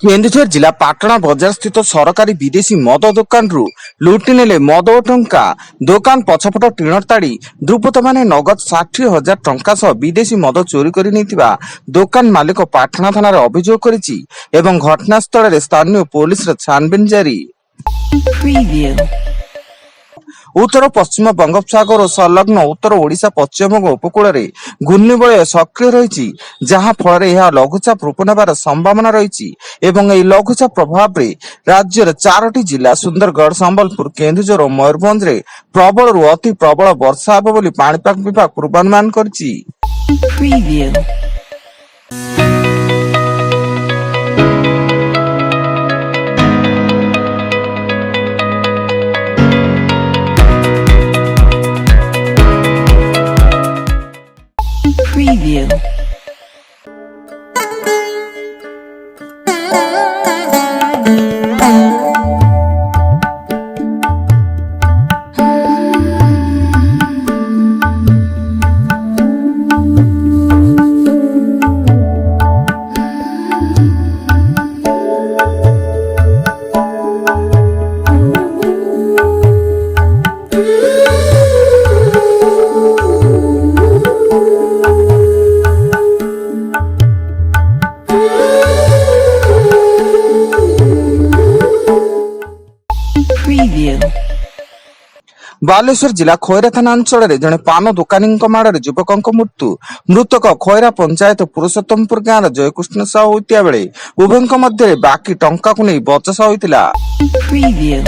केन्दुझर जिला पाटणा बजार स्थित सरकारी विदेशी मद दुकान लुटि नेले मद और टंका। दुकान पछपट टीण ताड़ी दुर्बृत्त माने नगद 60,000 टंका सह विदेशी मद चोरी कर दुकान मालिक पाटणा थाना अभियोग करिछि एवं घटनास्थल में स्थानीय पुलिस छानबीन जारी। उत्तर पश्चिम बंगोपसागर और संलग्न उत्तर ओडिशा पश्चिमबंग उपकूल में घूर्णिबलय सक्रिय रही जहां फल लघुचाप रूप नेबार संभावना रही एवं यह लघुचाप प्रभाव में राज्यर 4टी जिला सुंदरगढ़, संबलपुर, केन्दुझर और मयूरभंज में प्रबल अति प्रबल वर्षा हेब बोली पाणीपाग विभाग पूर्वानुमान करछि। Preview. बालेश्वर जिला खैरा थाना अंचल में जड़े पान दुकानी माड़ युवक मृत्यु। मृतक खैरा पंचायत पुरुषोत्तमपुर गांव जयकृष्ण साहू होता बेले उभय मध्य बाकी टंका को नहीं बचसा होता। Preview.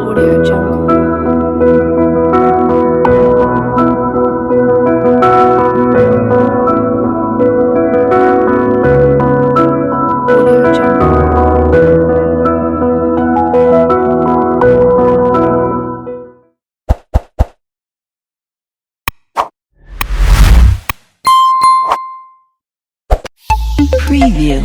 Audio Jungle. Audio Jungle. Preview.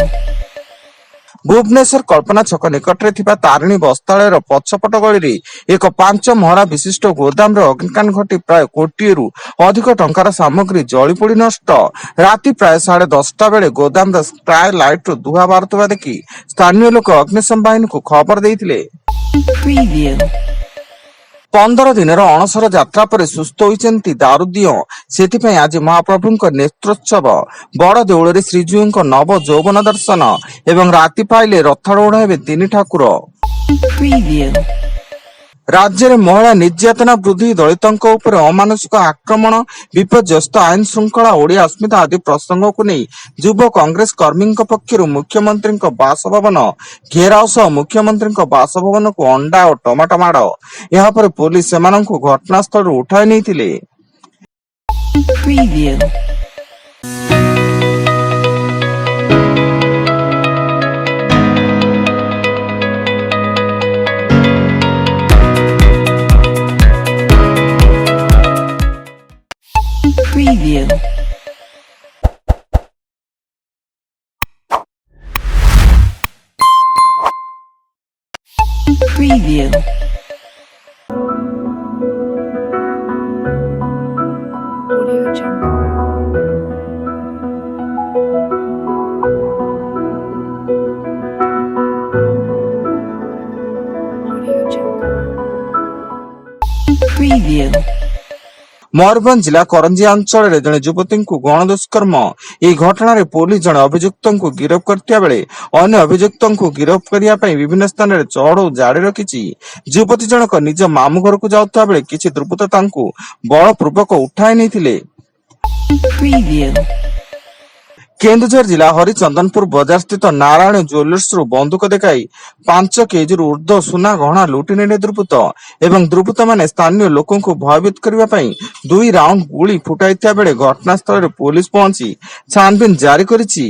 Bhubaneswar कल्पना छक निकट में तारिणी बस्तालय पछपट गली एक 5 महला विशिष्ट गोदाम अग्निकांड घटी प्राय कोटी अधिक टंकार सामग्री जली पोड़ी नष्ट। राति प्राय 10:30 बेले गोदाम प्राय लाइट धुआ बाहर देखि स्थानीय लोक अग्निशम बाहिनी को खबर देते। 15 दिन अणसर यात्रा पर सुस्थ होती दारुदिय से आज महाप्रभु नेत्रोत्सव बड़ देउल श्रीजीव नव यौवन दर्शन एवं राति पाइले रथारूढ़ हेबे 3 ठाकुर। राज्य में महिला निर्यातना वृद्धि, दलितों उपर अमानुषिक आक्रमण, विपर्यस्त आईन श्रृंखला, ओडिया अस्मिता आदि प्रसंग को नहीं युव कांग्रेस कर्मी पक्षर मुख्यमंत्री बासभवन घेराव सह मुख्यमंत्री बासभवन को अंडा और टमाटो माड़। यहाँ पर पुलिस सेमान घटनास्थल उठाई नहीं। Preview. Preview. Audio Jungle. Audio Jungle. Preview. Mayurbhanj जिला करंजी अंचल में जड़े युवती गण दुष्कर्म यह घटना रे पुलिस जड़े अभियुक्त गिरफ्त करता बेले अन्य अभियुक्त गिरफ्त करने विभिन्न स्थान में चढ़ऊ जारी रखी। युवती जनक निज मामू घर को जाऊता बेले किसी दुर्बृत्त बलपूर्वक उठाई नहीं। केन्दुझर जिला हरिचंदनपुर बाजार स्थित नारायण ज्वेलर्स बंदूक देखाई 5 केजी ऊर्ध्व सुना गहना लुटि नेले दुर्बृत्त एवं दुर्बृत्त माने स्थानीय लोकों को भयभीत करने 2 राउंड गुली फुटाई बेले घटनास्थल में पुलिस पहुंची छानबीन जारी करिछि।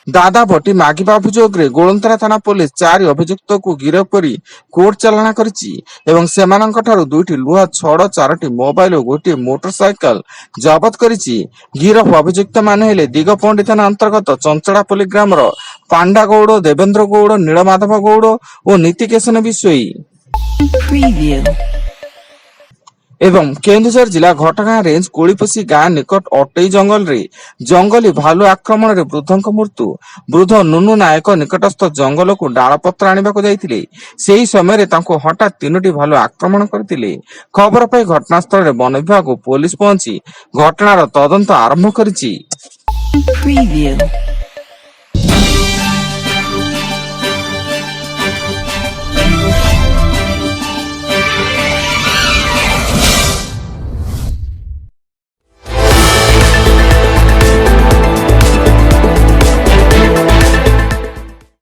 ଦାଦାବଟି ମାଗିବା ଅଭିଯୋଗରେ ଗୋଳନ୍ତରା ଥାନା ପୋଲିସ 4 ଅଭିଯୁକ୍ତକୁ ଗିରଫ କରି କୋର୍ଟ ଚାଲାଣ କରିଛି ଏବଂ ସେମାନଙ୍କଠାରୁ 2ଟି ଲୁହା ଛଡ଼, 4ଟି ମୋବାଇଲ ଓ ଗୋଟିଏ ମୋଟରସାଇକେଲ ଜବତ କରିଛି। ଗିରଫ ଅଭିଯୁକ୍ତମାନେ ହେଲେ ଦିଗପହଣ୍ଡି ଥାନା ଅନ୍ତର୍ଗତ ଚଞ୍ଚଳାପଲ୍ଲୀ ଗ୍ରାମର ପାଣ୍ଡା ଗୌଡ଼, ଦେବେନ୍ଦ୍ର ଗୌଡ଼, ନୀଳମାଧବ ଗୌଡ଼ ଓ ନୀତିକେଶନ ବିଶୋଇ Preview. ଏବଂ କେନ୍ଦୁଝର ଜିଲ୍ଲା ଘଟଗାଁ ରେଞ୍ଜ କୋଳିପୋଷି ଗାଁ ନିକଟ ଅଟେଇ ଜଙ୍ଗଲରେ ଜଙ୍ଗଲୀ ଭାଲୁ ଆକ୍ରମଣରେ ବୃଦ୍ଧଙ୍କ ମୃତ୍ୟୁ। ବୃଦ୍ଧ ନୁନୁ ନାୟକ ନିକଟସ୍ଥ ଜଙ୍ଗଲକୁ ଡାଳପତ୍ର ଆଣିବାକୁ ଯାଇଥିଲେ। ସେହି ସମୟରେ ତାଙ୍କୁ ହଠାତ୍ 3ଟି ଭାଲୁ ଆକ୍ରମଣ କରିଥିଲେ। ଖବର ପାଇ ଘଟଣାସ୍ଥଳରେ ବନ ବିଭାଗ ଓ ପୋଲିସ ପହଞ୍ଚି ଘଟଣାର ତଦନ୍ତ ଆରମ୍ଭ କରିଛି। Preview.